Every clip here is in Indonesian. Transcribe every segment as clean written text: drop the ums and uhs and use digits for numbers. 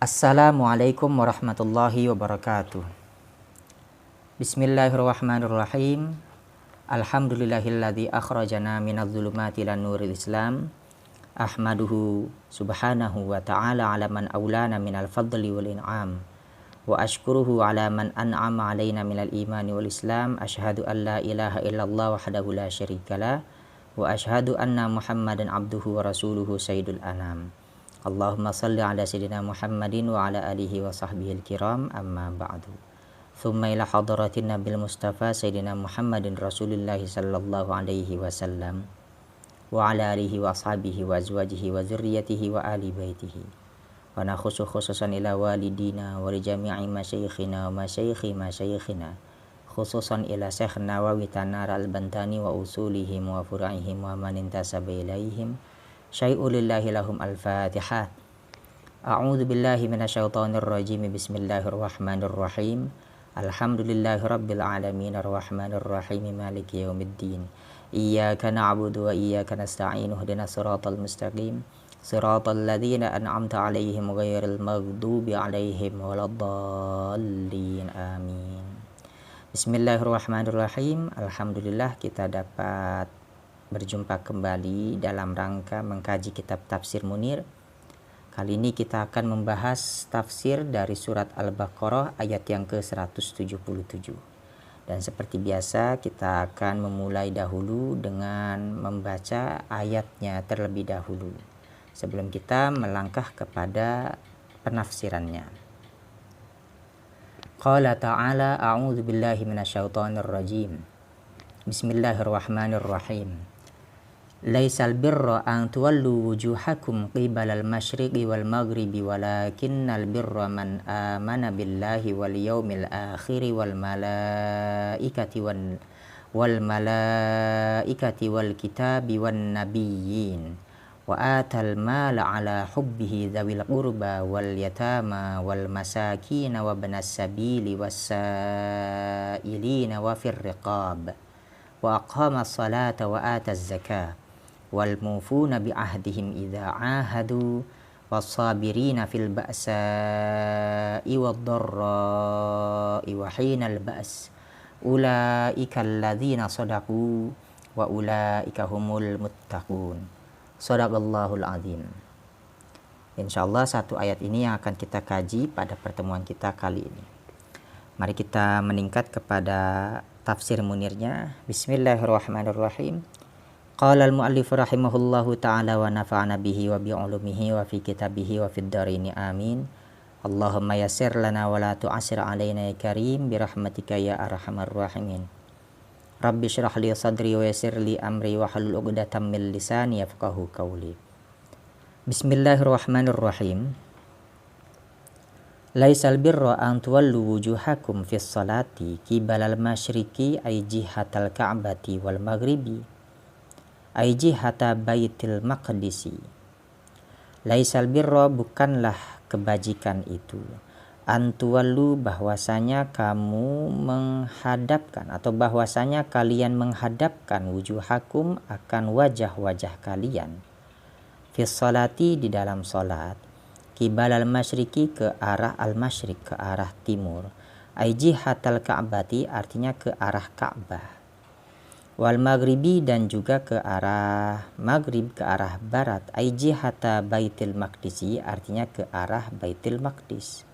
Assalamualaikum warahmatullahi wabarakatuh. Bismillahirrahmanirrahim. Alhamdulillahilladzi akhrajana minadh-dhulumati ilan nuril Islam. Ahmaduhu subhanahu wa ta'ala ala man aulana minal fadli wal in'am. Wa ashkuruhu ala man an'ama alaina minal imani wal Islam. Ashhadu an la ilaha illallah wahdahu la syarikalah. Wa ashhadu anna Muhammadan abduhu wa rasuluhu sayyidul anam. Allahumma salli ala sayyidina Muhammadin wa ala alihi wa sahbihi al-kiram, amma ba'du. Thumma ila hadratin Nabil Mustafa sayyidina Muhammadin Rasulillahi sallallahu alaihi wasallam wa ala alihi wa sahbihi wa azwajihi wa zurriyatihi wa ali baitihi. Wa nakhusu khususan ila walidina wa li jami'i masyayikhina wa masyayikhina khususan ila Syekhna wa Tanar al-Bantani wa usulihim wa fura'ihim wa man intasaba ilaihim. Syai'ulillahi lahum al-Fatihah. A'udzu billahi minasyaitonir rajim. Bismillahirrahmanirrahim. Alhamdulillahi rabbil alamin arrahmanir rahim maliki yaumiddin. Iyyaka na'budu wa iyyaka nasta'in ihdinas siratal mustaqim. Siratal ladzina an'amta 'alaihim ghairil maghdubi 'alaihim waladdallin. Amin. Bismillahirrahmanirrahim. Alhamdulillah kita dapat berjumpa kembali dalam rangka mengkaji kitab Tafsir Munir. Kali ini kita akan membahas tafsir dari surat Al-Baqarah ayat yang ke-177. Dan seperti biasa kita akan memulai dahulu dengan membaca ayatnya terlebih dahulu sebelum kita melangkah kepada penafsirannya. Qala ta'ala a'udzu billahi minasyaitonir rajim. Bismillahirrahmanirrahim. Laisal birra an tuwallu wujuhakum qibalal masyriqi wal maghribi walakinnal birra man amana billahi wal yawmil akhiri wal malaikati wal kitabi wan nabiyyin wa atal mala ala hubbihi dzawil qurba wal yatama wal masakin wa ibnas sabili was sailina wa fir riqab wa aqama as-salata wa ata az-zakah wal mufuna bi ahdihim idza ahadu was-sabirina fil ba'sa'i wad-dharra'i wa hinal ba's ulaika alladzina shadaqu wa ulaika humul muttaqun. Shadaqallahul azim. Insyaallah satu ayat ini yang akan kita kaji pada pertemuan kita kali ini. Mari kita meningkat kepada tafsir munirnya. Bismillahirrahmanirrahim. Qala al-muallif rahimahullahu ta'ala wa nafa'ana bihi wa bi'ulumihi wa fi kitabihi wa fid darini amin. Allahumma yassir lana wa la tu'assir alaina ya karim birahmatika ya arhamar rahimin. Rabbi shrah li sadri wa yassir li amri wa hlul 'uqdatam min lisani yafqahu qawli. Bismillahirrahmanirrahim. Laisal birra an tuwallu wujuhakum fis salati qibalal masyriqi ay jihatal ka'bati wal maghribi ay jihata baitil maqdisi. Laisal birra bukanlah kebajikan itu an tuwallu bahwasanya kamu menghadapkan atau bahwasanya kalian menghadapkan wujuhakum akan wajah-wajah kalian fis salati di dalam salat qibal al-masyriqi ke arah al-masyriq ke arah timur ay jihatal ka'bati artinya ke arah Ka'bah wal maghribi dan juga ke arah maghrib ke arah barat ay jihata baitil maqdisi artinya ke arah Baitul Maqdis.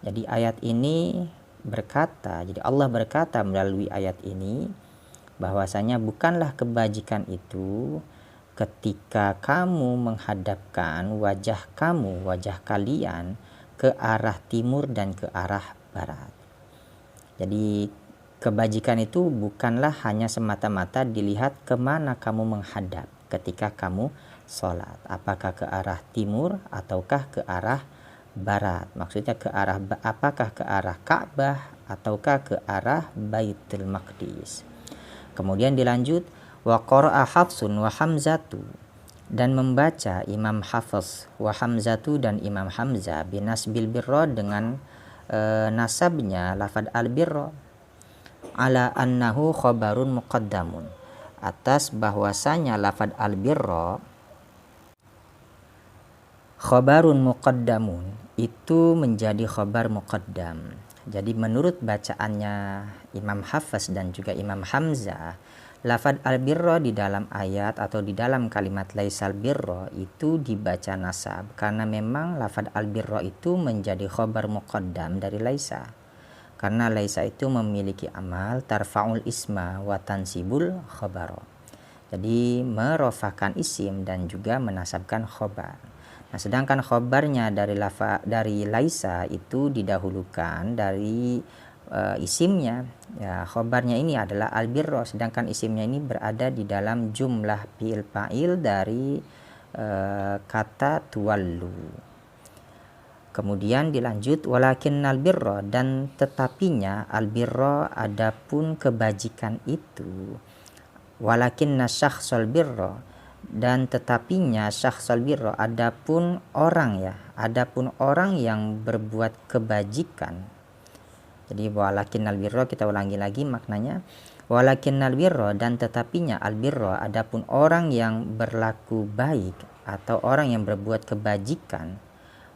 Jadi ayat ini berkata, jadi Allah berkata melalui ayat ini bahwasanya bukanlah kebajikan itu ketika kamu menghadapkan wajah kamu, wajah kalian ke arah timur dan ke arah barat. Jadi kebajikan itu bukanlah hanya semata-mata dilihat kemana kamu menghadap ketika kamu sholat. Apakah ke arah timur ataukah ke arah barat. Maksudnya ke arah apakah ke arah Ka'bah ataukah ke arah Baitul Maqdis. Kemudian dilanjut wa qara'a Hafsun wa Hamzatu dan membaca Imam Hafs wa Hamzatu dan Imam Hamzah binasbil birra dengan nasabnya lafad al-birra ala annahu khabarun muqaddamun atas bahwasanya lafad al-birra khabarun muqaddamun itu menjadi khobar muqaddam. Jadi menurut bacaannya Imam Hafs dan juga Imam Hamzah, lafad albirro di dalam ayat atau di dalam kalimat laisal birro itu dibaca nasab karena memang lafad albirro itu menjadi khobar muqaddam dari laisa. Karena laisa itu memiliki amal tarfa'ul isma wa tansibul khobaro. Jadi merofakan isim dan juga menasabkan khobar. Nah, sedangkan khobarnya dari laisa itu didahulukan dari isimnya. Ya, khobarnya ini adalah albirro, sedangkan isimnya ini berada di dalam jumlah fi'il fa'il dari kata tuwallu. Kemudian dilanjut walakinnal birra, dan tetapinya albirra adapun kebajikan itu, walakinna syakhsal birra, dan tetapinya syakhsal birra adapun orang yang berbuat kebajikan. Jadi walakinnal birra, kita ulangi lagi maknanya, walakinnal birra, dan tetapinya albirra adapun orang yang berlaku baik atau orang yang berbuat kebajikan.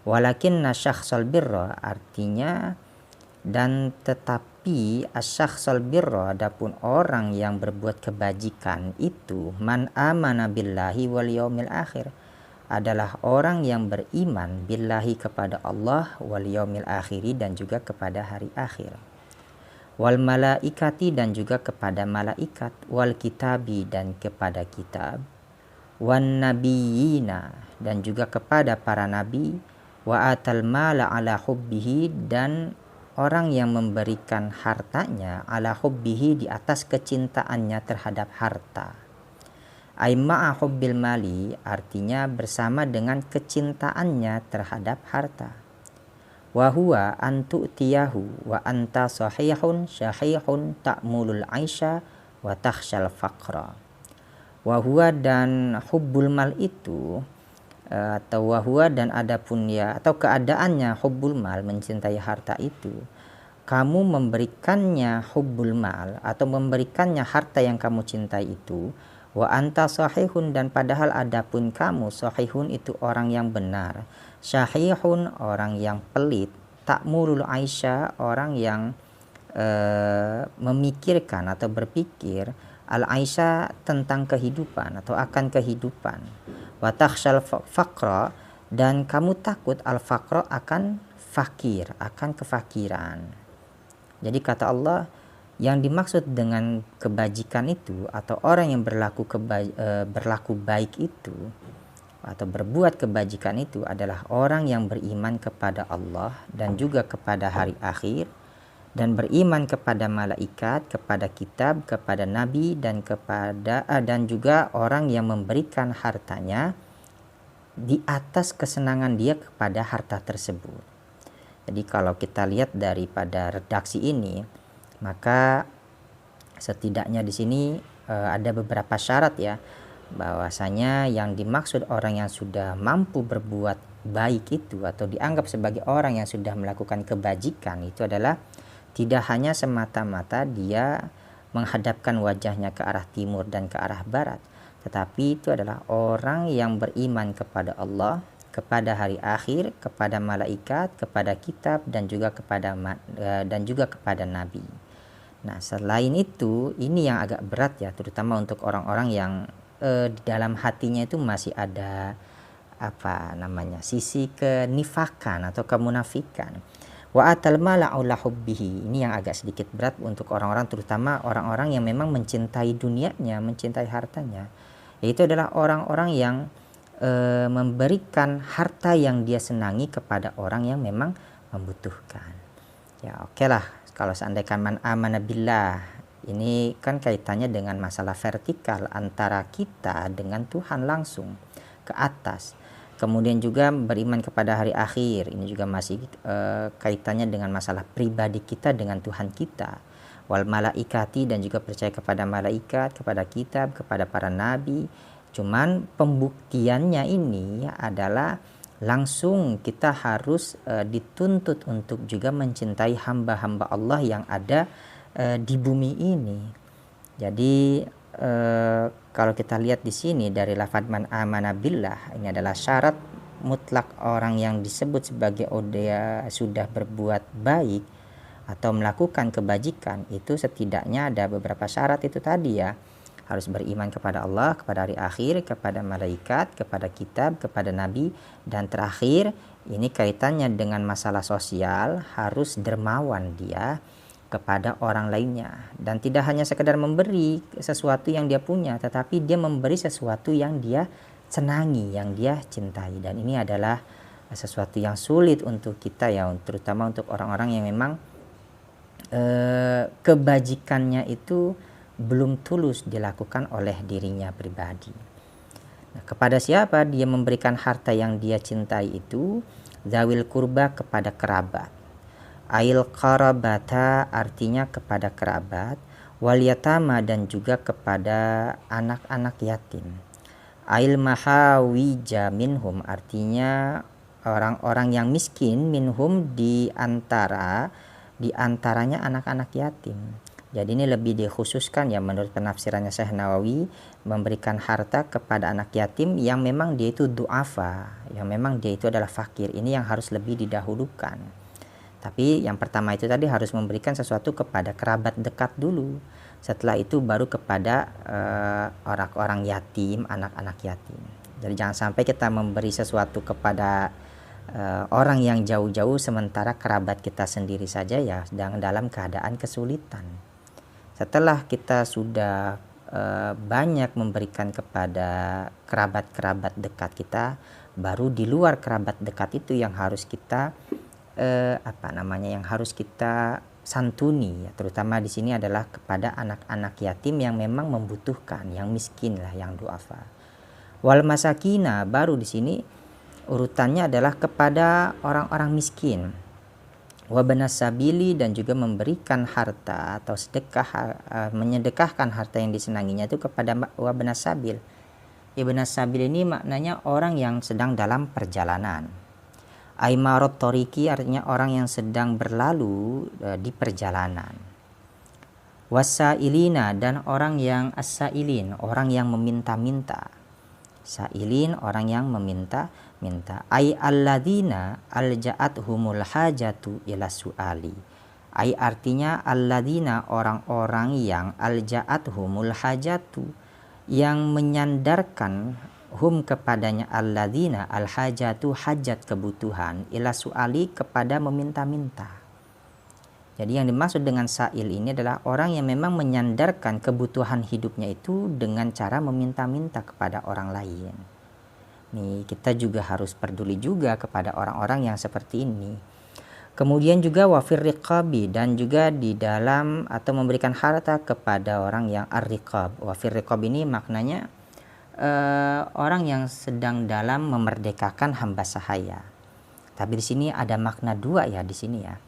Walakinna syakhsal birra artinya dan tetapi asyakhsal birra adapun orang yang berbuat kebajikan itu man amana billahi wal yaumil akhir adalah orang yang beriman billahi kepada Allah wal yaumil akhiri dan juga kepada hari akhir, wal malaikati dan juga kepada malaikat, wal kitabi dan kepada kitab, wan nabiyina dan juga kepada para nabi, wa atal mala ala hubbihi, dan orang yang memberikan hartanya ala hubbihi di atas kecintaannya terhadap harta. Ai ma'a hubbil mali artinya bersama dengan kecintaannya terhadap harta. Wa huwa an tu'tiyahu wa anta sahihun syahihun ta'mulul aisha wa takhshal faqra. Wa huwa, dan hubbul mal itu atau wahwa, dan adapun ya atau keadaannya hubbul mal mencintai harta itu, kamu memberikannya hubbul mal atau memberikannya harta yang kamu cintai itu, wa anta sahihun, dan padahal adapun kamu sahihun itu orang yang benar, syahihun orang yang pelit, ta'murul aisha orang yang memikirkan atau berpikir al-aisha tentang kehidupan atau akan kehidupan, wa takhshal faqra, dan kamu takut al-faqra akan fakir, akan kefakiran. Jadi kata Allah, yang dimaksud dengan kebajikan itu atau orang yang berlaku baik itu atau berbuat kebajikan itu adalah orang yang beriman kepada Allah dan juga kepada hari akhir, dan beriman kepada malaikat, kepada kitab, kepada nabi, dan juga orang yang memberikan hartanya di atas kesenangan dia kepada harta tersebut. Jadi kalau kita lihat daripada redaksi ini, maka setidaknya di sini ada beberapa syarat ya, bahwasanya yang dimaksud orang yang sudah mampu berbuat baik itu atau dianggap sebagai orang yang sudah melakukan kebajikan itu adalah tidak hanya semata-mata dia menghadapkan wajahnya ke arah timur dan ke arah barat, tetapi itu adalah orang yang beriman kepada Allah, kepada hari akhir, kepada malaikat, kepada kitab, dan juga kepada nabi. Nah, selain itu ini yang agak berat ya, terutama untuk orang-orang yang di dalam hatinya itu masih ada sisi kenifakan atau kemunafikan. Wa atal mala ala hubbihi, ini yang agak sedikit berat untuk orang-orang, terutama orang-orang yang memang mencintai dunianya, mencintai hartanya. Yaitu adalah orang-orang yang memberikan harta yang dia senangi kepada orang yang memang membutuhkan. Ya oke lah, kalau seandainya man amana billah, ini kan kaitannya dengan masalah vertikal antara kita dengan Tuhan langsung ke atas. Kemudian juga beriman kepada hari akhir, ini juga masih kaitannya dengan masalah pribadi kita dengan Tuhan kita. Wal malaikati, dan juga percaya kepada malaikat, kepada kitab, kepada para nabi. Cuman pembuktiannya ini adalah langsung kita harus dituntut untuk juga mencintai hamba-hamba Allah yang ada di bumi ini. Jadi kalau kita lihat di sini dari lafaz man amana billah, ini adalah syarat mutlak orang yang disebut sebagai dia sudah berbuat baik atau melakukan kebajikan, itu setidaknya ada beberapa syarat itu tadi ya. Harus beriman kepada Allah, kepada hari akhir, kepada malaikat, kepada kitab, kepada nabi, dan terakhir ini kaitannya dengan masalah sosial, harus dermawan dia kepada orang lainnya, dan tidak hanya sekedar memberi sesuatu yang dia punya, tetapi dia memberi sesuatu yang dia senangi, yang dia cintai. Dan ini adalah sesuatu yang sulit untuk kita ya, terutama untuk orang-orang yang memang kebajikannya itu belum tulus dilakukan oleh dirinya pribadi. Nah, kepada siapa dia memberikan harta yang dia cintai itu? Zawil kurba, kepada kerabat. Ail qarabata, artinya kepada kerabat. Wal yatama, dan juga kepada anak-anak yatim. Ail mahawija minhum, artinya orang-orang yang miskin, minhum di antaranya anak-anak yatim. Jadi ini lebih dikhususkan ya menurut penafsirannya Syekh Nawawi, memberikan harta kepada anak yatim yang memang dia itu du'afa, yang memang dia itu adalah fakir. Ini yang harus lebih didahulukan. Tapi yang pertama itu tadi harus memberikan sesuatu kepada kerabat dekat dulu. Setelah itu baru kepada orang-orang yatim, anak-anak yatim. Jadi jangan sampai kita memberi sesuatu kepada orang yang jauh-jauh sementara kerabat kita sendiri saja ya sedang dalam keadaan kesulitan. Setelah kita sudah banyak memberikan kepada kerabat-kerabat dekat kita, baru di luar kerabat dekat itu yang harus kita yang harus kita santuni ya, terutama di sini adalah kepada anak-anak yatim yang memang membutuhkan, yang miskin lah, yang duafa. Wal masakina, baru di sini urutannya adalah kepada orang-orang miskin. Wabanas sabili, dan juga memberikan harta atau sedekah, menyedekahkan harta yang disenanginya itu kepada wabanas sabil. Ibnas sabil ini maknanya orang yang sedang dalam perjalanan. Aimarot toriki, artinya orang yang sedang berlalu di perjalanan. Wasailina, dan orang yang asailin, orang yang meminta-minta. Sailin, orang yang meminta-minta. Ai alladzina alja'athumul hajatu ila su'ali. Ai artinya alladzina, orang-orang yang alja'athumul hajatu, yang menyandarkan hum kepadanya alladzina alhajatu, hajat kebutuhan, ila su'ali, kepada meminta-minta. Jadi yang dimaksud dengan sa'il ini adalah orang yang memang menyandarkan kebutuhan hidupnya itu dengan cara meminta-minta kepada orang lain. Nih, kita juga harus peduli juga kepada orang-orang yang seperti ini. Kemudian juga wafir riqabi, dan juga di dalam atau memberikan harta kepada orang yang ar-riqab. Wafir riqab ini maknanya orang yang sedang dalam memerdekakan hamba sahaya. Tapi di sini ada makna dua ya di sini ya.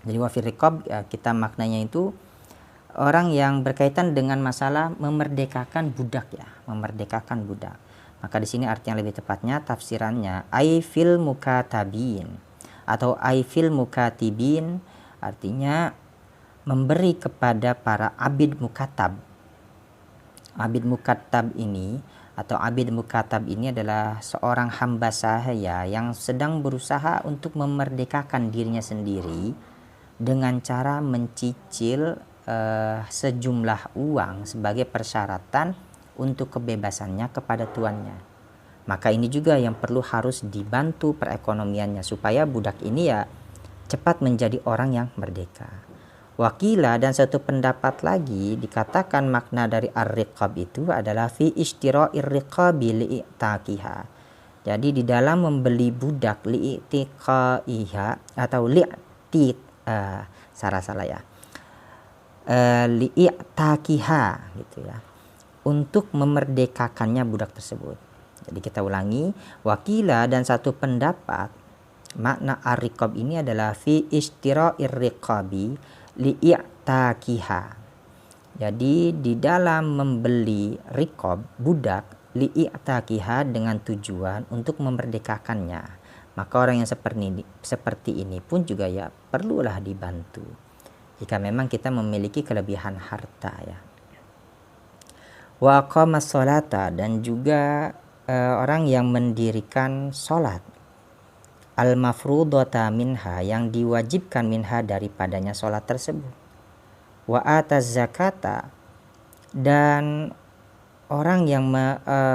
Jadi wafir riqab kita maknanya itu orang yang berkaitan dengan masalah memerdekakan budak ya, memerdekakan budak. Maka di sini arti yang lebih tepatnya tafsirannya ai fil mukatabin atau ai fil mukatibin, artinya memberi kepada para abid mukatab. Abid mukatab ini atau abid mukatab ini adalah seorang hamba sahaya yang sedang berusaha untuk memerdekakan dirinya sendiri dengan cara mencicil sejumlah uang sebagai persyaratan untuk kebebasannya kepada tuannya. Maka ini juga yang perlu harus dibantu perekonomiannya supaya budak ini ya cepat menjadi orang yang merdeka. Wakila, dan satu pendapat lagi dikatakan makna dari ar-riqab itu adalah fi ishtira'ir riqabi li'taqiha. Jadi di dalam membeli budak li'tiqaiha atau li'taqiha gitu ya, untuk memerdekakannya budak tersebut. Jadi kita ulangi, wakila, dan satu pendapat makna ar-riqab ini adalah fi ishtira'ir riqabi li'taqiha. Jadi di dalam membeli riqab budak li'taqiha dengan tujuan untuk memerdekakannya. Maka orang yang seperti ini pun juga ya perlulah dibantu jika memang kita memiliki kelebihan harta ya. Wa aqamas sholata, dan juga orang yang mendirikan sholat al-mafrudota minha, yang diwajibkan minha daripadanya sholat tersebut, wa ataz zakata, dan orang yang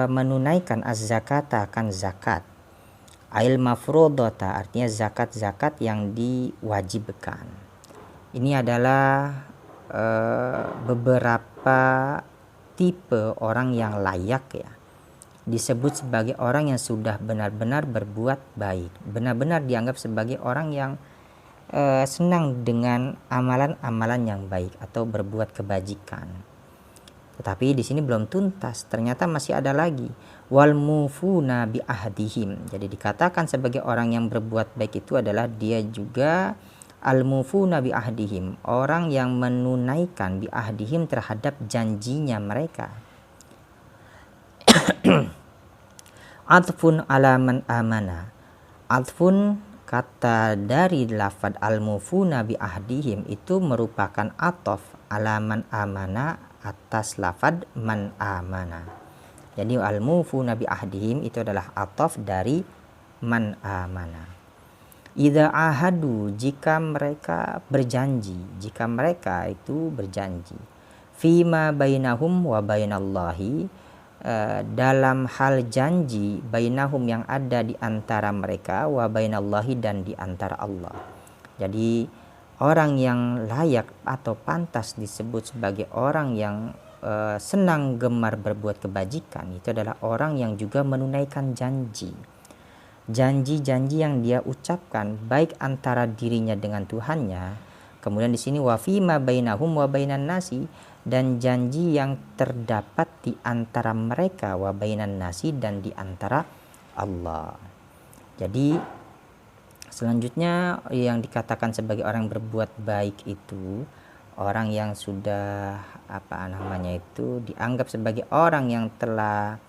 menunaikan az-zakata, akan zakat, ail mafrudota, artinya zakat-zakat yang diwajibkan. Ini adalah beberapa tipe orang yang layak ya disebut sebagai orang yang sudah benar-benar berbuat baik, benar-benar dianggap sebagai orang yang senang dengan amalan-amalan yang baik atau berbuat kebajikan. Tetapi di sini belum tuntas, ternyata masih ada lagi, wal mufuna bi ahdihim. Jadi dikatakan sebagai orang yang berbuat baik itu adalah dia juga al mufuna bi ahdihim, orang yang menunaikan bi ahdihim terhadap janjinya mereka. Atfun ala man amana. Atfun, kata dari lafad al-mufuna bi ahdihim itu merupakan atof ala man amana, atas lafad man amana. Jadi al-mufuna bi ahdihim itu adalah atof dari man amana. Idza ahadu, jika mereka berjanji, jika mereka itu berjanji, fima bainahum wa bainallahi, dalam hal janji bainahum yang ada di antara mereka, wa bainallahi, dan di antara Allah. Jadi orang yang layak atau pantas disebut sebagai orang yang senang gemar berbuat kebajikan itu adalah orang yang juga menunaikan janji. Janji-janji yang dia ucapkan baik antara dirinya dengan Tuhannya, kemudian di sini wa fima bainahum wa bainan nasi, dan janji yang terdapat di antara mereka, wa bainan nasi, dan di antara Allah. Jadi selanjutnya yang dikatakan sebagai orang berbuat baik itu orang yang sudah dianggap sebagai orang yang telah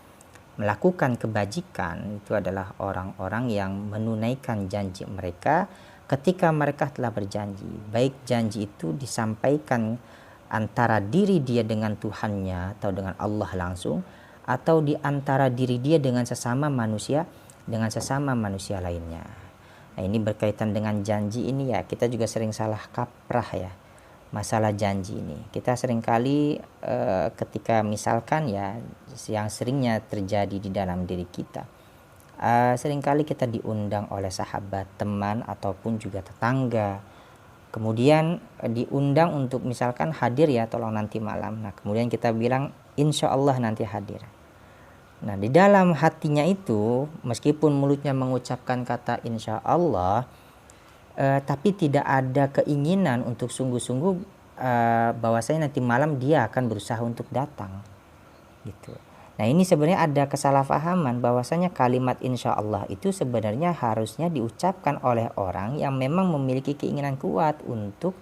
melakukan kebajikan, itu adalah orang-orang yang menunaikan janji mereka ketika mereka telah berjanji, baik janji itu disampaikan antara diri dia dengan Tuhannya atau dengan Allah langsung, atau di antara diri dia dengan sesama manusia lainnya. Nah, ini berkaitan dengan janji ini ya, kita juga sering salah kaprah ya masalah janji ini. Kita seringkali ketika misalkan ya, yang seringnya terjadi di dalam diri kita, seringkali kita diundang oleh sahabat, teman, ataupun juga tetangga, kemudian diundang untuk misalkan hadir ya, tolong nanti malam. Nah, kemudian kita bilang insya Allah nanti hadir. Nah, di dalam hatinya itu meskipun mulutnya mengucapkan kata insya Allah, tapi tidak ada keinginan untuk sungguh-sungguh bahwasanya nanti malam dia akan berusaha untuk datang gitu. Nah, ini sebenarnya ada kesalahpahaman bahwasanya kalimat insya Allah itu sebenarnya harusnya diucapkan oleh orang yang memang memiliki keinginan kuat untuk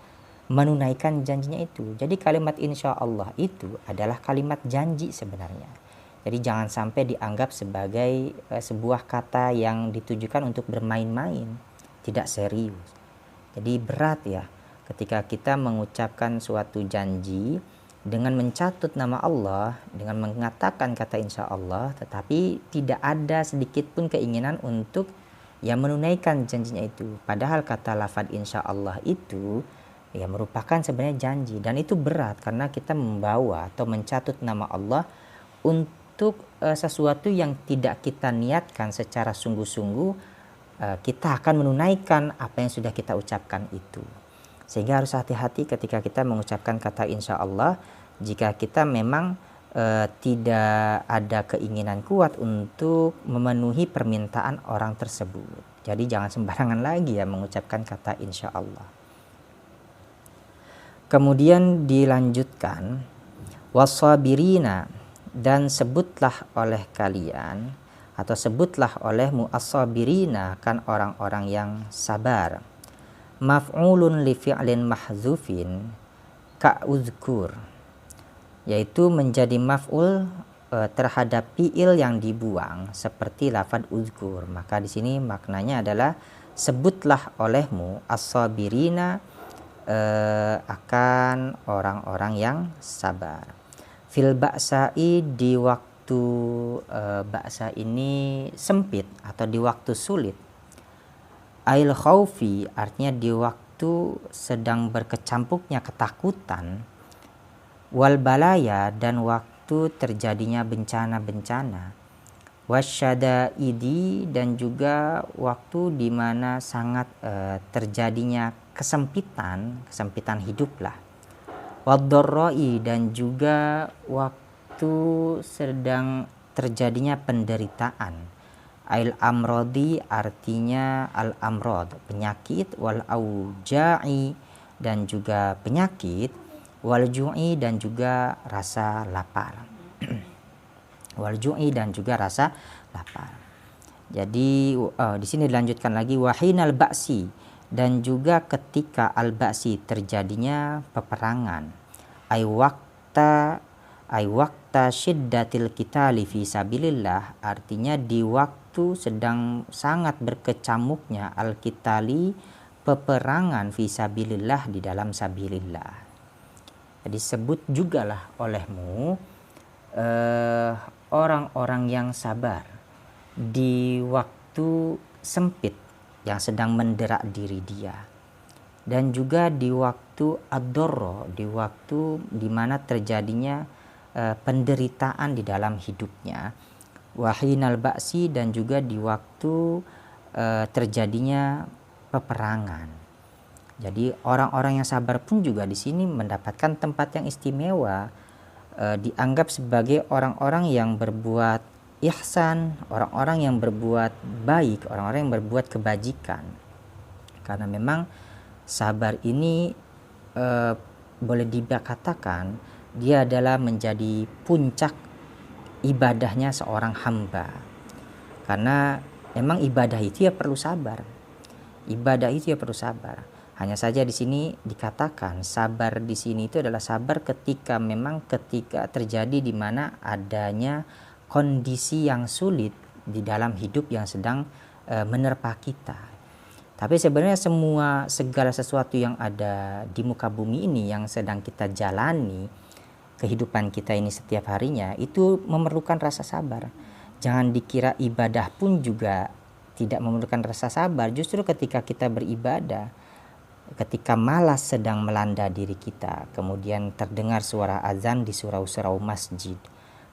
menunaikan janjinya itu. Jadi kalimat insya Allah itu adalah kalimat janji sebenarnya. Jadi jangan sampai dianggap sebagai sebuah kata yang ditujukan untuk bermain-main, tidak serius. Jadi berat ya ketika kita mengucapkan suatu janji dengan mencatut nama Allah, dengan mengatakan kata insya Allah, tetapi tidak ada sedikit pun keinginan untuk ya menunaikan janjinya itu. Padahal kata lafaz insya Allah itu ya merupakan sebenarnya janji, dan itu berat karena kita membawa atau mencatut nama Allah untuk sesuatu yang tidak kita niatkan secara sungguh-sungguh. Kita akan menunaikan apa yang sudah kita ucapkan itu. Sehingga harus hati-hati ketika kita mengucapkan kata insya Allah, jika kita memang tidak ada keinginan kuat untuk memenuhi permintaan orang tersebut. Jadi jangan sembarangan lagi ya mengucapkan kata insya Allah. Kemudian dilanjutkan, wasabirina, dan sebutlah oleh kalian atau sebutlah olehmu as-sabirina, kan orang-orang yang sabar. Maf'ulun li fi'lin mahzufin ka'uzkur, yaitu menjadi maf'ul terhadap fi'il yang dibuang seperti lafaz uzkur. Maka di sini maknanya adalah sebutlah olehmu as-sabirina, akan orang-orang yang sabar. Fil ba'sa'i, di waktu waktu ba'sa ini sempit atau di waktu sulit. Ail khaufi artinya di waktu sedang berkecampuknya ketakutan, wal balaya dan waktu terjadinya bencana-bencana, wasyadaidi dan juga waktu di mana sangat terjadinya kesempitan hiduplah, wadorroi dan juga waktu sedang terjadinya penderitaan. Ail amrodi artinya al amrod penyakit, wal auja'i dan juga penyakit, wal ju'i dan juga rasa lapar. Wal ju'i dan juga rasa lapar. Jadi di sini dilanjutkan lagi wahinal ba'si dan juga ketika al ba'si terjadinya peperangan. Ai waqta syiddatil qitali fi sabilillah artinya di waktu sedang sangat berkecamuknya al-qitali peperangan fi sabilillah di dalam sabilillah. Jadi sebut jugalah olehmu orang-orang yang sabar di waktu sempit yang sedang mendera diri dia, dan juga di waktu ad-dorro, di waktu di mana terjadinya penderitaan di dalam hidupnya, wahinal ba'si dan juga di waktu terjadinya peperangan. Jadi orang-orang yang sabar pun juga di sini mendapatkan tempat yang istimewa, dianggap sebagai orang-orang yang berbuat ihsan, orang-orang yang berbuat baik, orang-orang yang berbuat kebajikan. Karena memang sabar ini boleh dikatakan dia adalah menjadi puncak ibadahnya seorang hamba. Karena memang ibadah itu ya perlu sabar. Ibadah itu ya perlu sabar. Hanya saja di sini dikatakan sabar di sini itu adalah sabar ketika terjadi di mana adanya kondisi yang sulit di dalam hidup yang sedang menerpa kita. Tapi sebenarnya segala sesuatu yang ada di muka bumi ini yang sedang kita jalani, kehidupan kita ini setiap harinya, itu memerlukan rasa sabar. Jangan dikira ibadah pun juga tidak memerlukan rasa sabar. Justru ketika kita beribadah, ketika malas sedang melanda diri kita, kemudian terdengar suara azan di surau-surau masjid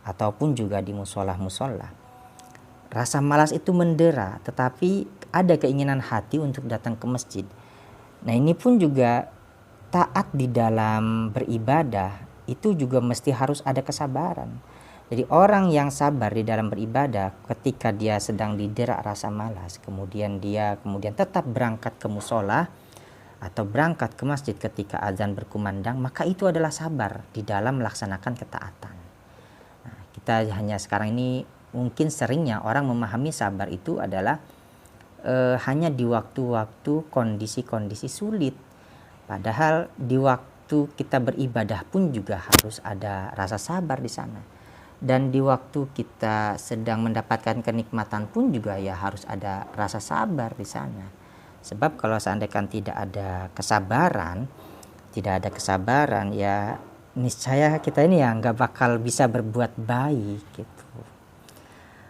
ataupun juga di musola-musola, rasa malas itu mendera, tetapi ada keinginan hati untuk datang ke masjid. Nah, ini pun juga taat di dalam beribadah itu juga mesti harus ada kesabaran. Jadi orang yang sabar di dalam beribadah ketika dia sedang didera rasa malas, kemudian dia tetap berangkat ke musola atau berangkat ke masjid ketika azan berkumandang, maka itu adalah sabar di dalam melaksanakan ketaatan. Nah, kita hanya sekarang ini mungkin seringnya orang memahami sabar itu adalah hanya di waktu-waktu kondisi-kondisi sulit. Padahal di waktu kita beribadah pun juga harus ada rasa sabar di sana. Dan di waktu kita sedang mendapatkan kenikmatan pun juga ya harus ada rasa sabar di sana. Sebab kalau seandainya tidak ada kesabaran, ya niscaya kita ini ya nggak bakal bisa berbuat baik gitu.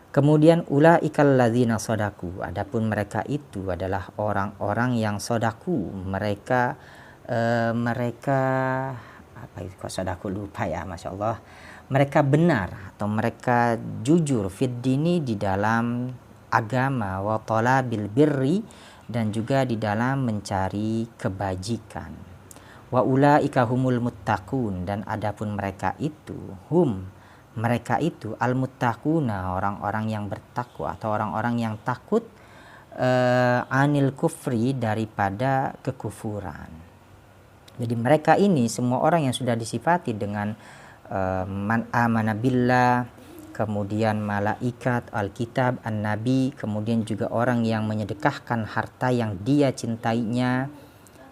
Kemudian ulaikal ladzina sodaku, adapun mereka itu adalah orang-orang yang sodaku, mereka apa itu kok sodaku lupa ya, masya Allah, mereka benar atau mereka jujur fid dini di dalam agama, wa talabil birri dan juga di dalam mencari kebajikan, wa ulaika humul muttaqun, dan adapun mereka itu mereka itu al-muttaquna, orang-orang yang bertakwa atau orang-orang yang takut anil kufri, daripada kekufuran. Jadi mereka ini semua orang yang sudah disifati dengan man amana billah, kemudian malaikat, alkitab, an-nabi, kemudian juga orang yang menyedekahkan harta yang dia cintainya,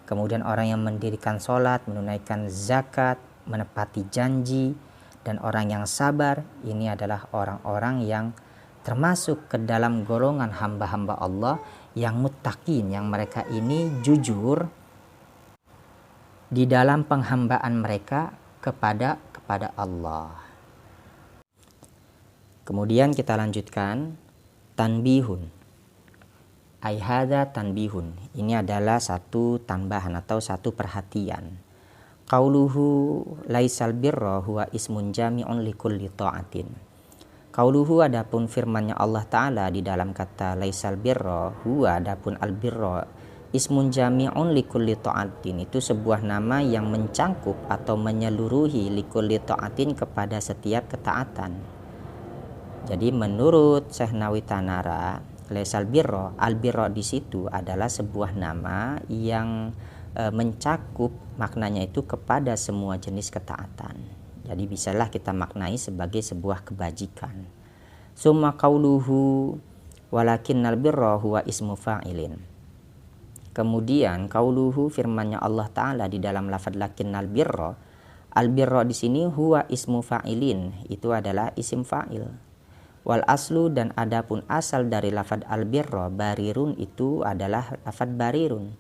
kemudian orang yang mendirikan sholat, menunaikan zakat, menepati janji, dan orang yang sabar. Ini adalah orang-orang yang termasuk ke dalam golongan hamba-hamba Allah yang muttaqin, yang mereka ini jujur di dalam penghambaan mereka kepada Allah. Kemudian kita lanjutkan tanbihun. Ai hadza tanbihun. Ini adalah satu tambahan atau satu perhatian. Qauluhu laisal birra huwa ismun jami'un likulli ta'atin. Qauluhu adapun firman-Nya Allah Ta'ala di dalam kata laisal birra, huwa adapun al birra ismun jami'un likulli ta'atin, itu sebuah nama yang mencangkup atau menyeluruhi likulli ta'atin kepada setiap ketaatan. Jadi menurut Syekh Nawawi Tanara, laisal birra, al birra di situ adalah sebuah nama yang mencakup maknanya itu kepada semua jenis ketaatan. Jadi bisalah kita maknai sebagai sebuah kebajikan. Summa qauluhu walakinnal birra huwa ismu fa'ilin. Kemudian qauluhu firman-Nya Allah Ta'ala di dalam lafaz lakinnal birra, al birra di sini huwa ismu fa'ilin, itu adalah isim fa'il. Wal aslu dan adapun asal dari lafaz al birra barirun, itu adalah lafaz barirun.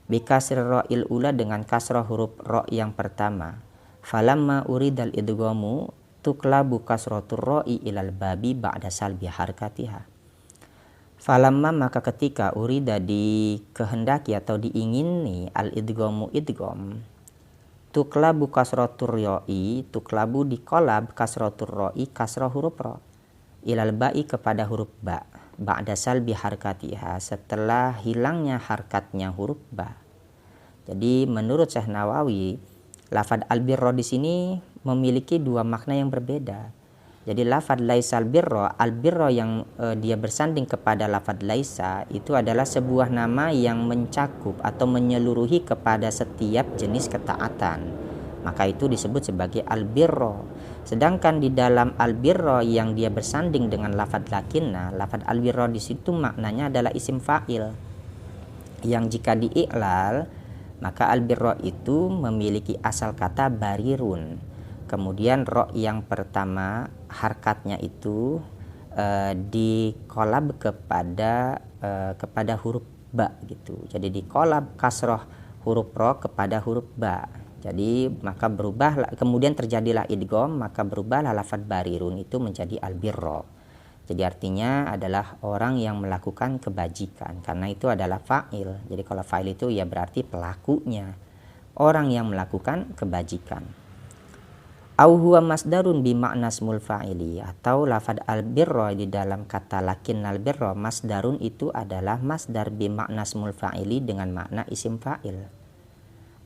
Bikasir ra'il ula dengan kasrah huruf ra yang pertama. Falamma uridal idghamu tuklabu kasratur ra'i ilal babi ba'da salbi harkatiha. Falamma maka ketika urida dikehendaki atau diingini al idghamu idgham, tuklabu kasratur ra'i, tuklabu dikolab kasratur ra'i kasrah huruf ra ilal ba'i kepada huruf ba ba'da salbi harkatiha, setelah hilangnya harkatnya huruf ba. Jadi menurut Syekh Nawawi, lafaz al-birra di sini memiliki dua makna yang berbeda. Jadi lafaz laisal birra, al-birra yang dia bersanding kepada lafaz laisa, itu adalah sebuah nama yang mencakup atau menyeluruhi kepada setiap jenis ketaatan. Maka itu disebut sebagai al-birra. Sedangkan di dalam al-birra yang dia bersanding dengan lafaz lakinna, lafaz al-birra di situ maknanya adalah isim fa'il. Yang jika diiklal, maka al-birra itu memiliki asal kata barirun. Kemudian ro yang pertama harkatnya itu dikolab kepada huruf ba gitu. Jadi dikolab kasroh huruf ro kepada huruf ba. Jadi maka berubah, kemudian terjadilah idgham, maka berubahlah lafaz barirun itu menjadi al-birra. Jadi artinya adalah orang yang melakukan kebajikan, karena itu adalah fa'il. Jadi kalau fa'il itu ya berarti pelakunya, orang yang melakukan kebajikan. Au huwa masdarun bi makna ismul fa'ili, atau lafaz al-birra di dalam kata lakinnal birra masdarun itu adalah masdar bi makna ismul fa'ili dengan makna isim fa'il.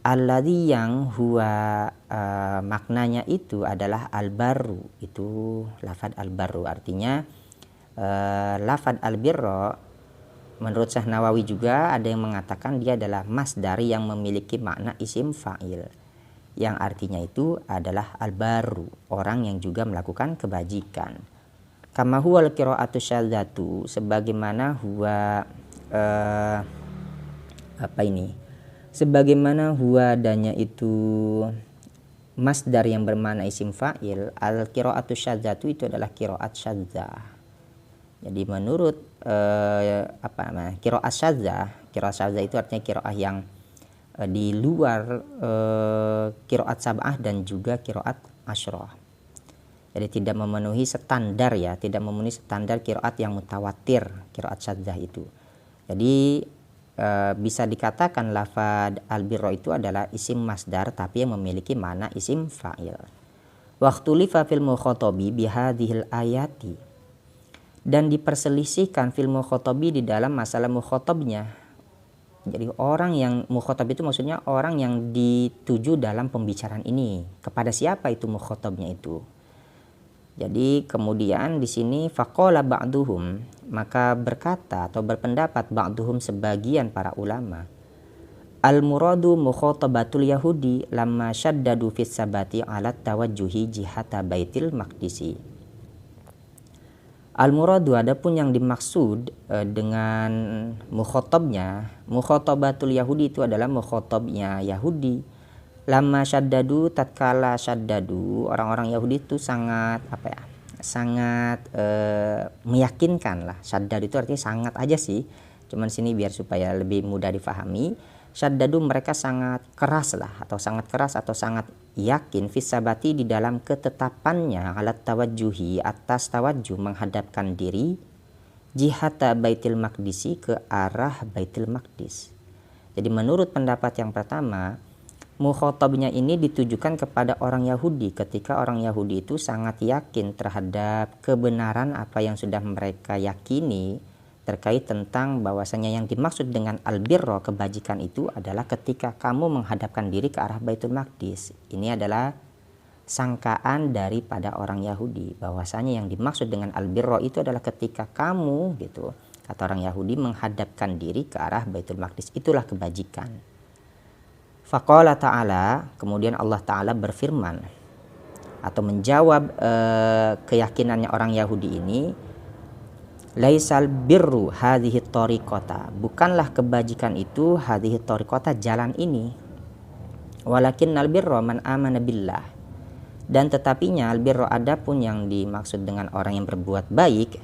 Alladzi yang huwa maknanya itu adalah al-barru, itu lafaz al-barru. Artinya lafaz al-birra menurut Syekh Nawawi juga ada yang mengatakan dia adalah masdar yang memiliki makna isim fa'il, yang artinya itu adalah al-barru, orang yang juga melakukan kebajikan. Kama huwal qira'atu syadzatu, sebagaimana huwa sebagaimana huwa adanya itu masdar yang bermakna isim fa'il, al-qira'atu syadzatu itu adalah qira'at syadzah. Jadi menurut qira'at syadzah itu artinya qira'ah yang di luar qira'at sab'ah dan juga qira'at asyrah. Jadi tidak memenuhi standar ya, tidak memenuhi standar qira'at yang mutawatir, qira'at syadzah itu. Jadi bisa dikatakan lafaz al-birra itu adalah isim masdar tapi yang memiliki makna isim fa'il. Waqtulifa fil mukhatabi bihadhil ayati, dan diperselisihkan fil mukhatabi di dalam masalah mukhatabnya. Jadi orang yang mukhatab itu maksudnya orang yang dituju dalam pembicaraan ini. Kepada siapa itu mukhatabnya itu? Jadi kemudian di sini faqala ba'duhum, maka berkata atau berpendapat ba'duhum sebagian para ulama, al-muradu mukhatabatul yahudi lamma syaddadu fis sabati ala tawajjuhi jihata baitil maqdisi. Al-muradu adapun yang dimaksud dengan mukhatabatul yahudi itu adalah mukhatabnya Yahudi. Lama syaddadu, tatkala syaddadu, orang-orang Yahudi itu sangat meyakinkan lah. Syaddad itu artinya sangat aja sih, cuman sini biar supaya lebih mudah difahami. Syaddadu mereka sangat keras atau sangat yakin fisabati di dalam ketetapannya alat tawajjuhi atas tawajjuh menghadapkan diri jihata Baitul Maqdisi ke arah Baitul Maqdis. Jadi menurut pendapat yang pertama, mukhatabnya ini ditujukan kepada orang Yahudi ketika orang Yahudi itu sangat yakin terhadap kebenaran apa yang sudah mereka yakini terkait tentang bahwasanya yang dimaksud dengan albirro kebajikan itu adalah ketika kamu menghadapkan diri ke arah Baitul Maqdis. Ini adalah sangkaan daripada orang Yahudi bahwasanya yang dimaksud dengan albirro itu adalah ketika kamu gitu kata orang Yahudi menghadapkan diri ke arah Baitul Maqdis, itulah kebajikan. Faqala ta'ala, kemudian Allah Ta'ala berfirman atau menjawab keyakinannya orang Yahudi ini, laisal birru hadhihi tariqata, bukanlah kebajikan itu hadhihi tariqata jalan ini, walakinnal birra man amana billah, dan tetapinya albirro adapun yang dimaksud dengan orang yang berbuat baik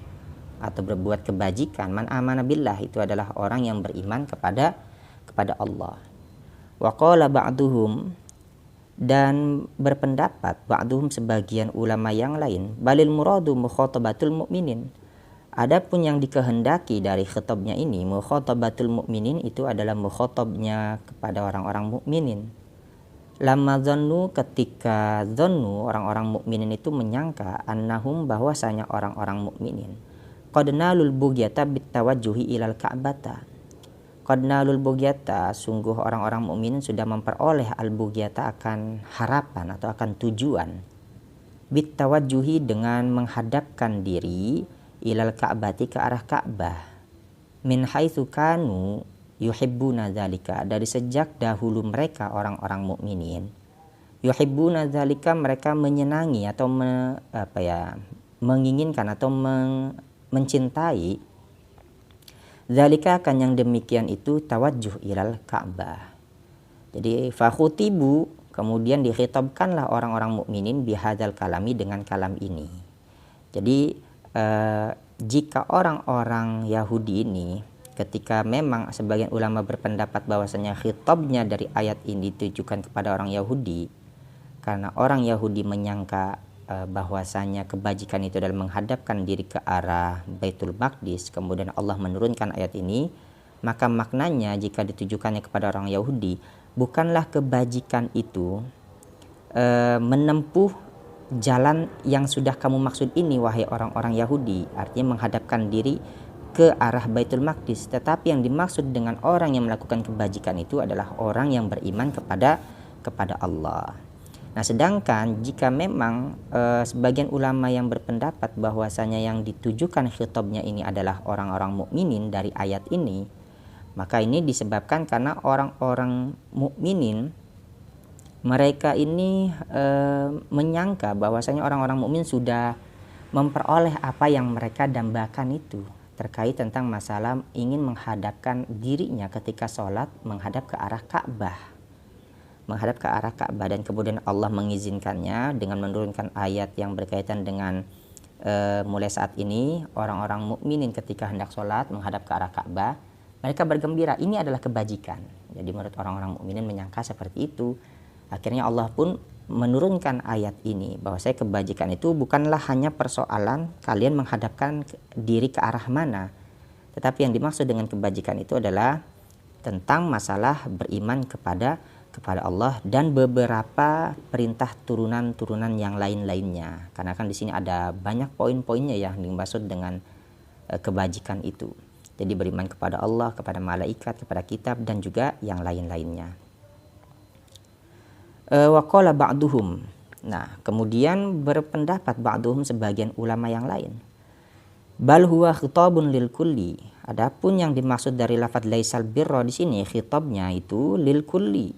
atau berbuat kebajikan, man amana billah itu adalah orang yang beriman kepada Allah. Wa qala ba'duhum, dan berpendapat ba'duhum sebagian ulama yang lain, balil muradu mukhatabatul mu'minin, adapun yang dikehendaki dari khitabnya ini mukhatabatul mu'minin itu adalah mukhatabnya kepada orang-orang mukminin. Lamma zannu, ketika zannu orang-orang mukminin itu menyangka annahum bahwasanya orang-orang mukminin qad nalul bugyata bitawajjuhi ilal ka'bata. Qad nalul bugyata, sungguh orang-orang mukminin sudah memperoleh al-bugyata akan harapan atau akan tujuan bitawajjuhi dengan menghadapkan diri ilal ka'bati ke arah Ka'bah, min haitsu kanu yuhibbuna dzalika, dari sejak dahulu mereka orang-orang mukminin yuhibbuna dzalika, mereka menyenangi atau menginginkan atau mencintai dzalika, akan yang demikian itu tawajjuh ilal Ka'bah. Jadi fakhutibu, kemudian dikhitabkanlah orang-orang mukminin bihadzal kalami, dengan kalam ini. Jadi jika orang-orang Yahudi ini ketika memang sebagian ulama berpendapat bahwasanya khitabnya dari ayat ini ditujukan kepada orang Yahudi karena orang Yahudi menyangka bahwasanya kebajikan itu adalah menghadapkan diri ke arah Baitul Maqdis, kemudian Allah menurunkan ayat ini, maka maknanya jika ditujukannya kepada orang Yahudi, bukanlah kebajikan itu menempuh jalan yang sudah kamu maksud ini wahai orang-orang Yahudi, artinya menghadapkan diri ke arah Baitul Maqdis, tetapi yang dimaksud dengan orang yang melakukan kebajikan itu adalah orang yang beriman kepada Allah. Nah, sedangkan jika memang sebagian ulama yang berpendapat bahwasanya yang ditujukan khitabnya ini adalah orang-orang mukminin dari ayat ini, maka ini disebabkan karena orang-orang mukminin mereka ini menyangka bahwasanya orang-orang mukmin sudah memperoleh apa yang mereka dambakan itu terkait tentang masalah ingin menghadapkan dirinya ketika sholat menghadap ke arah Ka'bah, dan kemudian Allah mengizinkannya dengan menurunkan ayat yang berkaitan dengan mulai saat ini orang-orang mukminin ketika hendak sholat menghadap ke arah Ka'bah mereka bergembira, ini adalah kebajikan. Jadi menurut orang-orang mukminin menyangka seperti itu. Akhirnya Allah pun menurunkan ayat ini bahwa saya kebajikan itu bukanlah hanya persoalan kalian menghadapkan diri ke arah mana, tetapi yang dimaksud dengan kebajikan itu adalah tentang masalah beriman kepada Allah dan beberapa perintah turunan-turunan yang lain-lainnya. Karena kan di sini ada banyak poin-poinnya yang dimaksud dengan kebajikan itu. Jadi beriman kepada Allah, kepada malaikat, kepada kitab dan juga yang lain-lainnya. Wa qala ba'duhum. Nah, kemudian berpendapat ba'duhum sebagian ulama yang lain. Bal huwa khitabun lil kulli. Adapun yang dimaksud dari lafaz laisal birra di sini khitabnya itu lil kulli,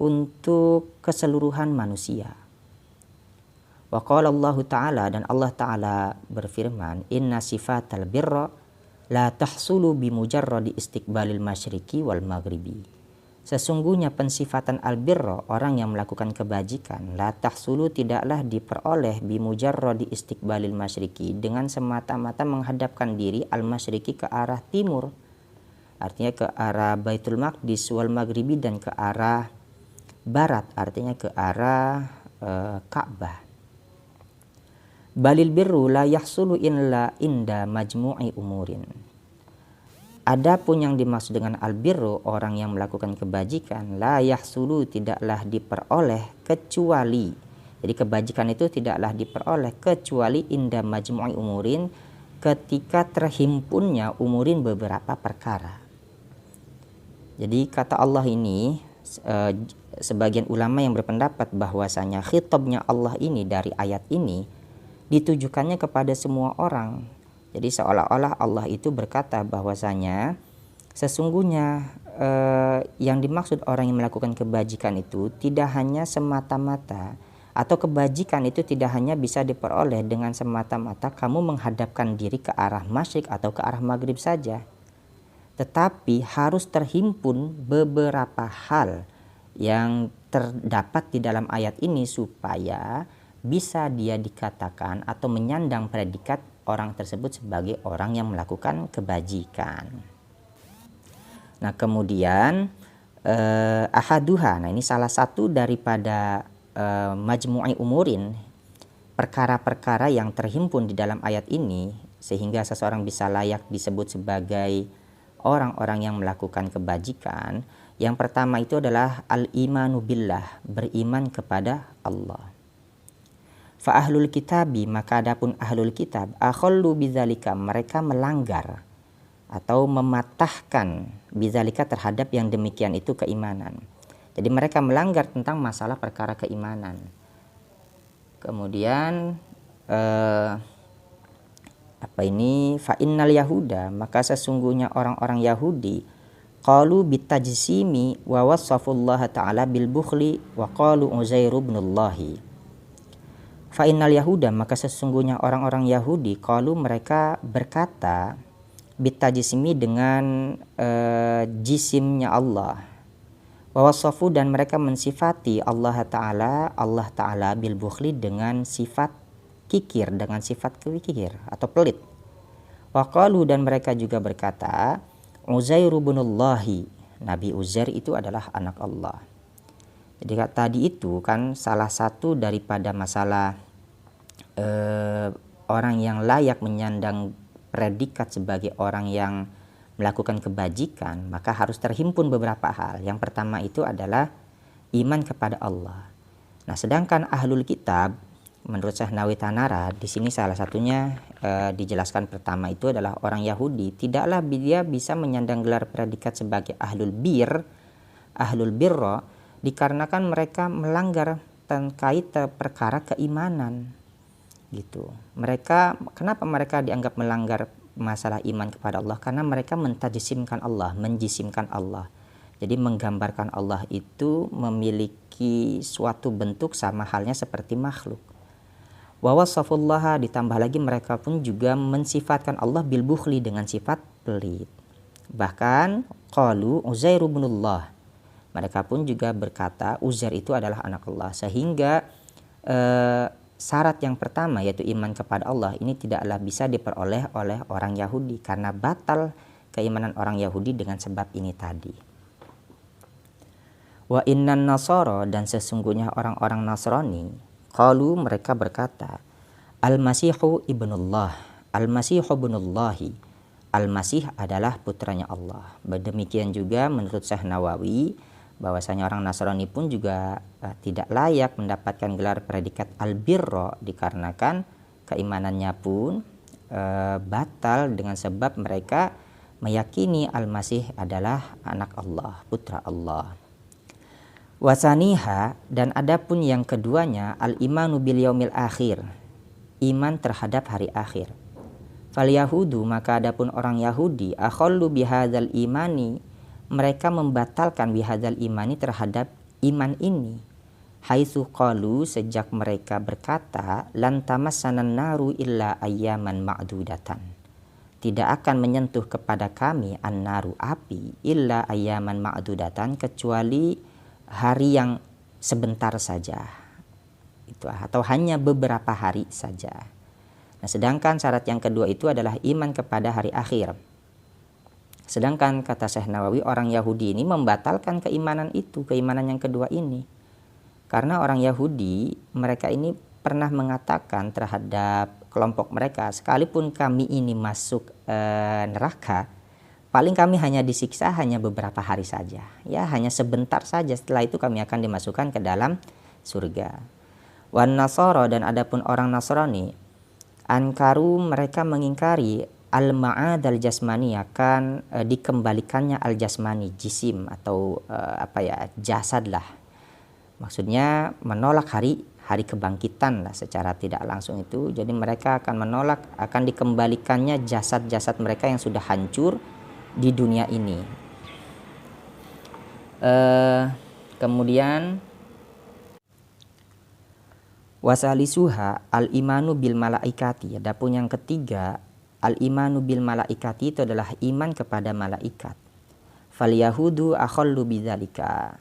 untuk keseluruhan manusia. Wa qala Allah Ta'ala, dan Allah Ta'ala berfirman, inna sifatal birra la tahsulu bimujarradi istiqbalil masyriqi wal maghribi. Sesungguhnya pensifatan albirro, orang yang melakukan kebajikan, la tahsulu tidaklah diperoleh bimujarradi istiqbalil masyriqi, dengan semata-mata menghadapkan diri al masyriqi ke arah timur, artinya ke arah Baitul Maqdis, wal maghribi, dan ke arah barat, artinya ke arah Ka'bah. Balil birru la yahsulu illa inda majmu'i umurin. Adapun yang dimaksud dengan albirru, orang yang melakukan kebajikan, la yahsulu, tidaklah diperoleh kecuali, jadi kebajikan itu tidaklah diperoleh kecuali inda majmu'i umurin, ketika terhimpunnya umurin, beberapa perkara. Jadi kata Allah ini, sebagian ulama yang berpendapat bahwasanya khitabnya Allah ini dari ayat ini ditujukannya kepada semua orang. Jadi seolah-olah Allah itu berkata bahwasanya sesungguhnya yang dimaksud orang yang melakukan kebajikan itu tidak hanya semata-mata, atau kebajikan itu tidak hanya bisa diperoleh dengan semata-mata kamu menghadapkan diri ke arah masyrik atau ke arah maghrib saja, tetapi harus terhimpun beberapa hal yang terdapat di dalam ayat ini supaya bisa dia dikatakan atau menyandang predikat orang tersebut sebagai orang yang melakukan kebajikan. Nah kemudian ahaduha, nah ini salah satu daripada majmu'i umurin, perkara-perkara yang terhimpun di dalam ayat ini sehingga seseorang bisa layak disebut sebagai orang-orang yang melakukan kebajikan. Yang pertama itu adalah al-imanu billah, beriman kepada Allah. Fa ahlul kitabi, maka adapun ahlul kitab, akhallu bidzalika, mereka melanggar atau mematahkan bidzalika terhadap yang demikian itu keimanan. Jadi mereka melanggar tentang masalah perkara keimanan. Kemudian fa innal yahuda, maka sesungguhnya orang-orang Yahudi, qalu bitajsimi wa wasafullaha ta'ala bil bukhli wa qalu Uzair ibnullahi. Fa innal yahuda, maka sesungguhnya orang-orang Yahudi, qalu mereka berkata bitajsimi dengan jisimnya Allah, wa wasafu, dan mereka mensifati Allah Ta'ala bil bukhli dengan sifat kikir, dengan sifat kikir atau pelit. Wa qalu, dan mereka juga berkata Uzair ibnullahi, Nabi Uzair itu adalah anak Allah. Jadi tadi itu kan salah satu daripada masalah orang yang layak menyandang predikat sebagai orang yang melakukan kebajikan, maka harus terhimpun beberapa hal. Yang pertama itu adalah iman kepada Allah. Nah, sedangkan ahlul kitab menurut Syekh Nawawi Tanara di sini salah satunya dijelaskan pertama itu adalah orang Yahudi, tidaklah dia bisa menyandang gelar predikat sebagai ahlul birra dikarenakan mereka melanggar terkait perkara keimanan. Gitu. Kenapa mereka dianggap melanggar masalah iman kepada Allah? Karena mereka menjisimkan Allah. Jadi menggambarkan Allah itu memiliki suatu bentuk sama halnya seperti makhluk. Wa wasafullaha, ditambah lagi mereka pun juga mensifatkan Allah bil bukhli, dengan sifat pelit. Bahkan qalu Uzair ibnullah, mereka pun juga berkata Uzair itu adalah anak Allah, sehingga syarat yang pertama yaitu iman kepada Allah ini tidaklah bisa diperoleh oleh orang Yahudi karena batal keimanan orang Yahudi dengan sebab ini tadi. Wa innan nasara, dan sesungguhnya orang-orang Nasrani, qalu, mereka berkata Al-Masihu ibnullah, Al-Masihu ibnullahi, Al-Masih adalah putranya Allah. Demikian juga menurut Syekh Nawawi bahwasanya orang Nasrani pun juga tidak layak mendapatkan gelar predikat al-birra dikarenakan keimanannya pun batal dengan sebab mereka meyakini Al-Masih adalah anak Allah, putra Allah. Wasaniha, dan adapun yang keduanya al-imanu bil yaumil akhir, iman terhadap hari akhir. Fal yahudu, maka adapun orang Yahudi, akhallu bihadzal imani, mereka membatalkan bihadzal imani terhadap iman ini. Haitsu qalu, sejak mereka berkata lan tamassanan naru illa ayyaman ma'dudatan, tidak akan menyentuh kepada kami an-naru, api, illa ayyaman ma'dudatan, kecuali hari yang sebentar saja, itu atau hanya beberapa hari saja. Nah, sedangkan syarat yang kedua itu adalah iman kepada hari akhir. Sedangkan kata Syekh Nawawi, orang Yahudi ini membatalkan keimanan itu, keimanan yang kedua ini. Karena orang Yahudi, mereka ini pernah mengatakan terhadap kelompok mereka, sekalipun kami ini masuk neraka, paling kami hanya disiksa hanya beberapa hari saja. Ya, hanya sebentar saja, setelah itu kami akan dimasukkan ke dalam surga. Wan Nasara, dan adapun orang Nasrani, ankaru, mereka mengingkari al-ma'ad al-jasmani, akan dikembalikannya al-jasmani, jisim atau jasad lah. Maksudnya menolak hari kebangkitan lah secara tidak langsung itu. Jadi mereka akan menolak akan dikembalikannya jasad-jasad mereka yang sudah hancur di dunia ini. Kemudian wasalisuha al-imanu bil malaikati. Adapun yang ketiga, al-imanu bil malaikati itu adalah iman kepada malaikat. Fal yahudu akhallu bidzalika.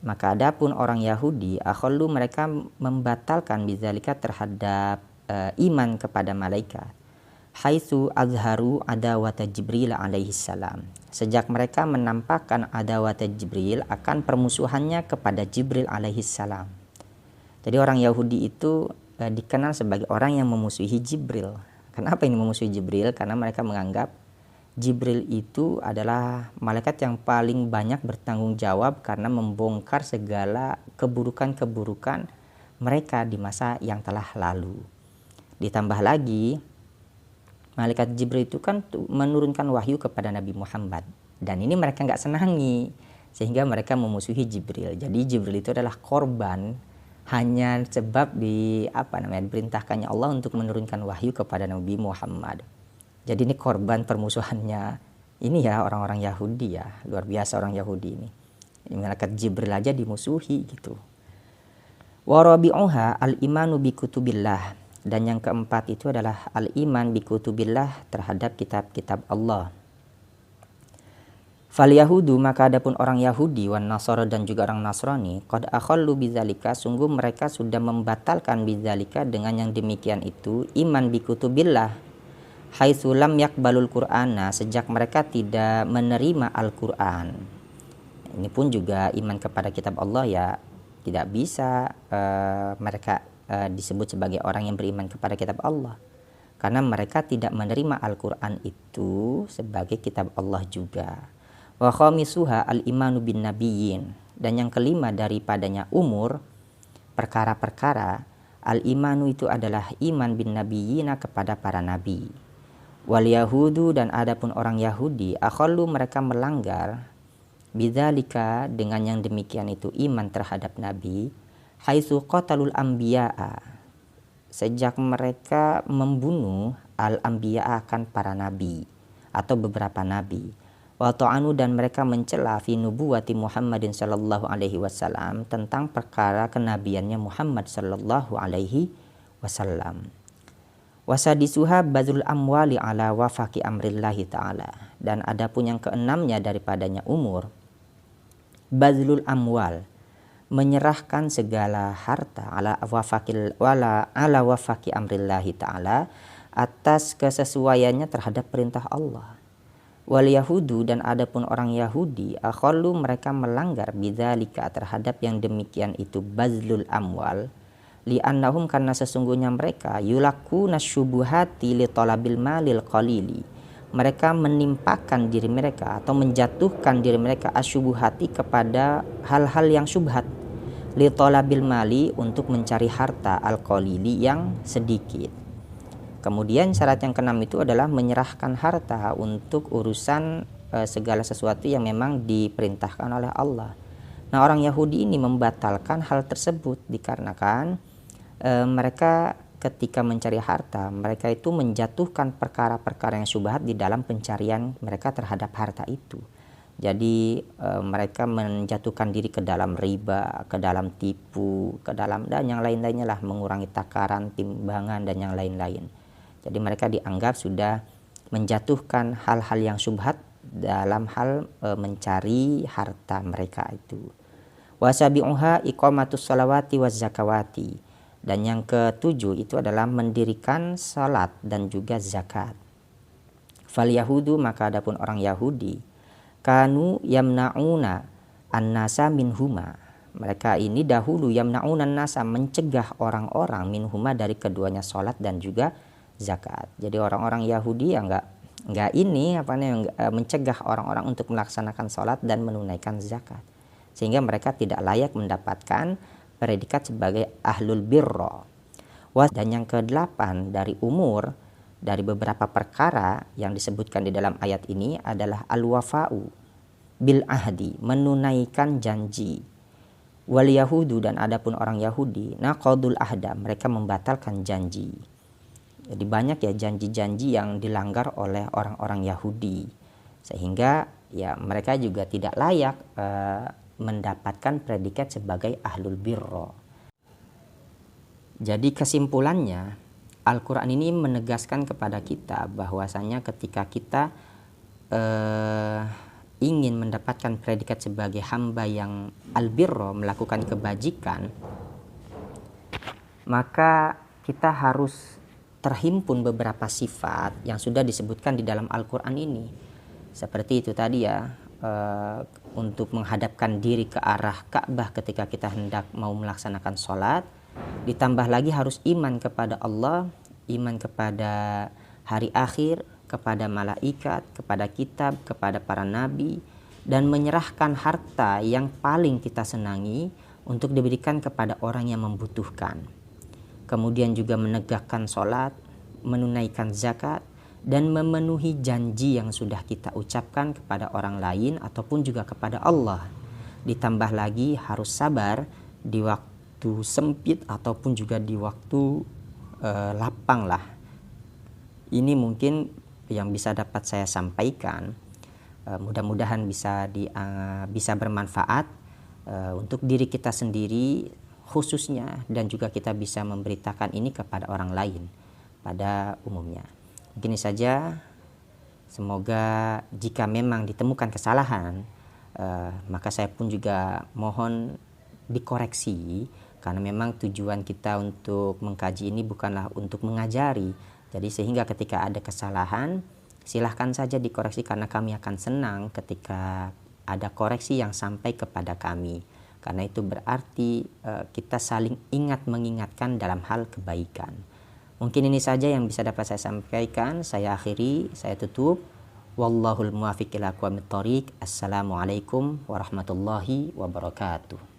Maka adapun orang Yahudi, akhallu, mereka membatalkan bidzalika terhadap iman kepada malaikat. Haitsu azharu adawata Jibril alaihi salam. Sejak mereka menampakkan adawata Jibril, akan permusuhannya kepada Jibril alaihi salam. Jadi orang Yahudi itu dikenal sebagai orang yang memusuhi Jibril. Kenapa ini memusuhi Jibril? Karena mereka menganggap Jibril itu adalah malaikat yang paling banyak bertanggung jawab karena membongkar segala keburukan-keburukan mereka di masa yang telah lalu. Ditambah lagi, malaikat Jibril itu kan menurunkan wahyu kepada Nabi Muhammad, dan ini mereka nggak senangi, sehingga mereka memusuhi Jibril. Jadi Jibril itu adalah korban hanya sebab diperintahkannya Allah untuk menurunkan wahyu kepada Nabi Muhammad. Jadi ini korban permusuhannya ini ya orang-orang Yahudi ya, luar biasa orang Yahudi ini. Malaikat Jibril aja dimusuhi gitu. Wa rabi'uha al-imanu bi kutubillah, dan yang keempat itu adalah al-iman bi kutubillah, terhadap kitab-kitab Allah. Fal yahudu, maka adapun orang Yahudi, wan Nasara, dan juga orang Nasrani, qad akhallu bidzalika, sungguh mereka sudah membatalkan bidzalika dengan yang demikian itu, iman bi kutubillah, haitsu lam yaqbalul qur'ana, sejak mereka tidak menerima Al-Qur'an. Ini pun juga iman kepada kitab Allah ya, tidak bisa mereka disebut sebagai orang yang beriman kepada kitab Allah, karena mereka tidak menerima Al-Qur'an itu sebagai kitab Allah juga. Wa khamisuha al-imanu bin nabiyyin, dan yang kelima daripadanya umur perkara-perkara, al-imanu itu adalah iman bin nabiyyina, kepada para nabi. Wal yahudu, dan adapun orang Yahudi, akhallu, mereka melanggar bidzalika, dengan yang demikian itu iman terhadap nabi, haitsu qatalul anbiya'a, sejak mereka membunuh al-anbiya, akan para nabi atau beberapa nabi. Wa ta'anu, dan mereka mencela fi nubuwati Muhammadin sallallahu alaihi wasallam, tentang perkara kenabiannya Muhammad sallallahu alaihi wasallam. Wasadisuha bazul amwali ala wafaqi amrillahi ta'ala, dan adapun yang keenamnya daripadanya umur, bazlul amwal, menyerahkan segala harta ala wafaqi amrillahi ta'ala, atas kesesuaiannya terhadap perintah Allah. Wal yahudu, dan adapun orang Yahudi, akhallu, mereka melanggar bidzalika, terhadap yang demikian itu bazlul amwal, li'annahum, karena sesungguhnya mereka yulakuna syubuhati li talabil malil qalili, mereka menimpakan diri mereka atau menjatuhkan diri mereka asyubuhati, kepada hal-hal yang syubhat, li talabil mali, untuk mencari harta, al qalili, yang sedikit. Kemudian syarat yang keenam itu adalah menyerahkan harta untuk urusan segala sesuatu yang memang diperintahkan oleh Allah. Nah, orang Yahudi ini membatalkan hal tersebut dikarenakan mereka ketika mencari harta, mereka itu menjatuhkan perkara-perkara yang syubhat di dalam pencarian mereka terhadap harta itu. Jadi mereka menjatuhkan diri ke dalam riba, ke dalam tipu, ke dalam dan yang lain-lainnya lah, mengurangi takaran, timbangan, dan yang lain-lain. Jadi mereka dianggap sudah menjatuhkan hal-hal yang syubhat dalam hal mencari harta mereka itu. Wasabi'uha iqamatus sholawati waz zakawati, dan yang ketujuh itu adalah mendirikan salat dan juga zakat. Fal Yahudu, maka adapun orang Yahudi, kanu yamna'una an-nasa minhuma. Mereka ini dahulu yamna'una an-nasa, mencegah orang-orang minhuma dari keduanya, sholat dan juga zakat. Jadi orang-orang Yahudi yang enggak mencegah orang-orang untuk melaksanakan sholat dan menunaikan zakat, sehingga mereka tidak layak mendapatkan predikat sebagai ahlul birra. Dan yang ke-8 dari umur, dari beberapa perkara yang disebutkan di dalam ayat ini adalah al-wafa'u bil ahdi, menunaikan janji. Wal yahudu, dan adapun orang Yahudi, naqadul ahda, mereka membatalkan janji. Jadi banyak ya janji-janji yang dilanggar oleh orang-orang Yahudi, sehingga ya mereka juga tidak layak mendapatkan predikat sebagai ahlul birra. Jadi kesimpulannya, Al-Quran ini menegaskan kepada kita bahwasanya ketika kita ingin mendapatkan predikat sebagai hamba yang albirro, melakukan kebajikan, maka kita harus terhimpun beberapa sifat yang sudah disebutkan di dalam Al-Quran ini. Seperti itu tadi ya, untuk menghadapkan diri ke arah Ka'bah ketika kita hendak mau melaksanakan sholat. Ditambah lagi harus iman kepada Allah, iman kepada hari akhir, kepada malaikat, kepada kitab, kepada para nabi, dan menyerahkan harta yang paling kita senangi untuk diberikan kepada orang yang membutuhkan. Kemudian juga menegakkan sholat, menunaikan zakat, dan memenuhi janji yang sudah kita ucapkan kepada orang lain ataupun juga kepada Allah. Ditambah lagi harus sabar di waktu sempit ataupun juga di waktu lapang lah. Ini mungkin yang bisa dapat saya sampaikan. Mudah-mudahan bisa bermanfaat untuk diri kita sendiri khususnya, dan juga kita bisa memberitakan ini kepada orang lain pada umumnya. Mungkin ini saja. Semoga jika memang ditemukan kesalahan, maka saya pun juga mohon dikoreksi, karena memang tujuan kita untuk mengkaji ini bukanlah untuk mengajari. Jadi sehingga ketika ada kesalahan, silahkan saja dikoreksi, karena kami akan senang ketika ada koreksi yang sampai kepada kami. Karena itu berarti kita saling ingat mengingatkan dalam hal kebaikan. Mungkin ini saja yang bisa dapat saya sampaikan. Saya akhiri, saya tutup. Wallahul muwaffiq ila aqwamit thoriq. Assalamualaikum warahmatullahi wabarakatuh.